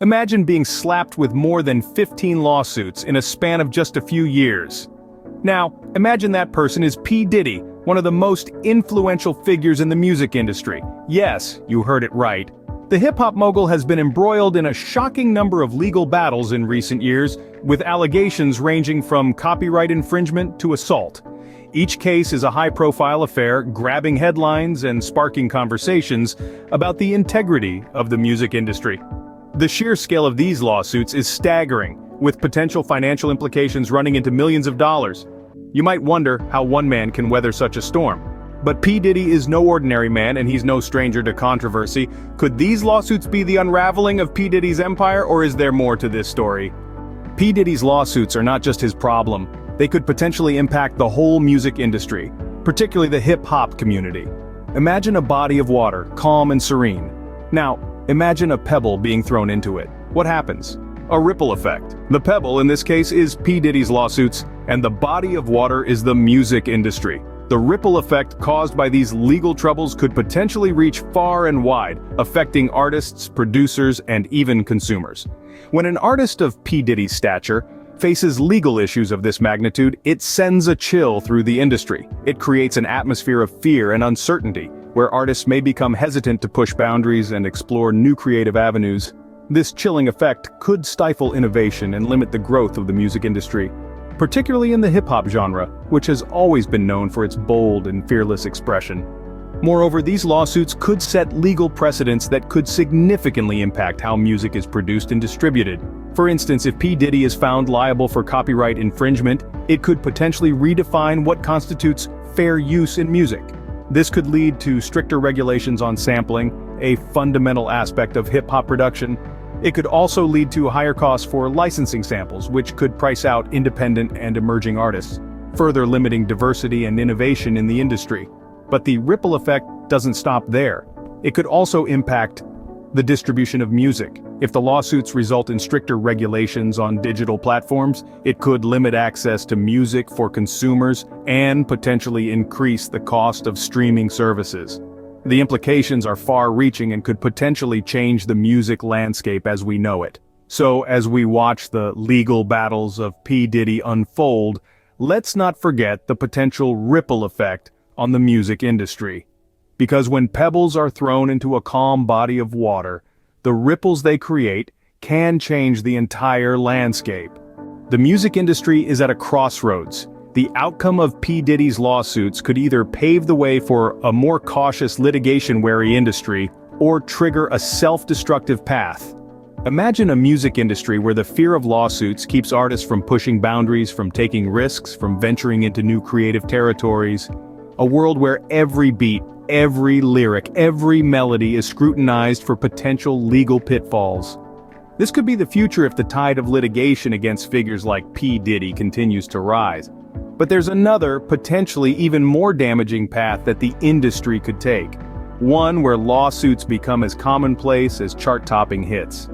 Imagine being slapped with more than 15 lawsuits in a span of just a few years. Now, imagine that person is P Diddy, one of the most influential figures in the music industry. Yes, you heard it right. The hip-hop mogul has been embroiled in a shocking number of legal battles in recent years, with allegations ranging from copyright infringement to assault. Each case is a high-profile affair, grabbing headlines and sparking conversations about the integrity of the music industry. The sheer scale of these lawsuits is staggering, with potential financial implications running into millions of dollars. You might wonder how one man can weather such a storm. But P Diddy is no ordinary man, and he's no stranger to controversy. Could these lawsuits be the unraveling of P Diddy's empire, or is there more to this story? P Diddy's lawsuits are not just his problem. They could potentially impact the whole music industry, particularly the hip-hop community. Imagine a body of water, calm and serene. Now, imagine a pebble being thrown into it. What happens? A ripple effect. The pebble, in this case, is P Diddy's lawsuits, and the body of water is the music industry. The ripple effect caused by these legal troubles could potentially reach far and wide, affecting artists, producers, and even consumers. When an artist of P Diddy's stature faces legal issues of this magnitude, it sends a chill through the industry. It creates an atmosphere of fear and uncertainty, where artists may become hesitant to push boundaries and explore new creative avenues. This chilling effect could stifle innovation and limit the growth of the music industry, particularly in the hip-hop genre, which has always been known for its bold and fearless expression. Moreover, these lawsuits could set legal precedents that could significantly impact how music is produced and distributed. For instance, if P Diddy is found liable for copyright infringement, it could potentially redefine what constitutes fair use in music. This could lead to stricter regulations on sampling, a fundamental aspect of hip-hop production. It could also lead to higher costs for licensing samples, which could price out independent and emerging artists, further limiting diversity and innovation in the industry. But the ripple effect doesn't stop there. It could also impact the distribution of music. If the lawsuits result in stricter regulations on digital platforms, it could limit access to music for consumers and potentially increase the cost of streaming services. The implications are far-reaching and could potentially change the music landscape as we know it. So, as we watch the legal battles of P Diddy unfold, let's not forget the potential ripple effect on the music industry. Because when pebbles are thrown into a calm body of water, the ripples they create can change the entire landscape. The music industry is at a crossroads. The outcome of P Diddy's lawsuits could either pave the way for a more cautious litigation-wary industry or trigger a self-destructive path. Imagine a music industry where the fear of lawsuits keeps artists from pushing boundaries, from taking risks, from venturing into new creative territories. A world where every beat, every lyric, every melody is scrutinized for potential legal pitfalls. This could be the future if the tide of litigation against figures like P Diddy continues to rise. But there's another, potentially even more damaging path that the industry could take. One where lawsuits become as commonplace as chart-topping hits.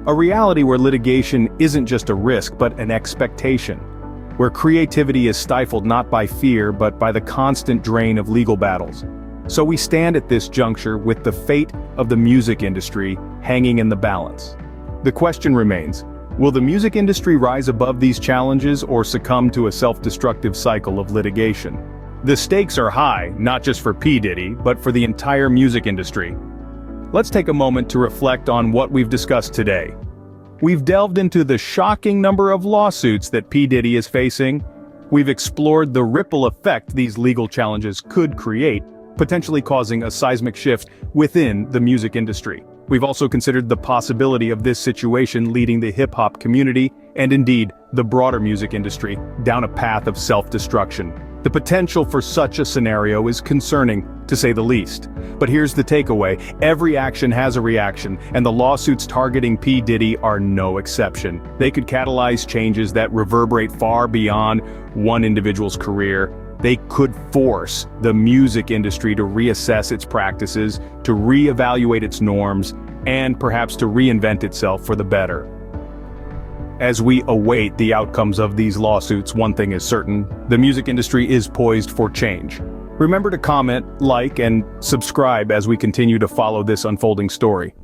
A reality where litigation isn't just a risk but an expectation. Where creativity is stifled not by fear but by the constant drain of legal battles. So we stand at this juncture with the fate of the music industry hanging in the balance. The question remains, will the music industry rise above these challenges or succumb to a self-destructive cycle of litigation? The stakes are high, not just for P Diddy, but for the entire music industry. Let's take a moment to reflect on what we've discussed today. We've delved into the shocking number of lawsuits that P Diddy is facing. We've explored the ripple effect these legal challenges could create, potentially causing a seismic shift within the music industry. We've also considered the possibility of this situation leading the hip-hop community, and indeed, the broader music industry, down a path of self-destruction. The potential for such a scenario is concerning, to say the least. But here's the takeaway: every action has a reaction, and the lawsuits targeting P Diddy are no exception. They could catalyze changes that reverberate far beyond one individual's career. They could force the music industry to reassess its practices, to reevaluate its norms, and perhaps to reinvent itself for the better. As we await the outcomes of these lawsuits, one thing is certain: the music industry is poised for change. Remember to comment, like, and subscribe as we continue to follow this unfolding story.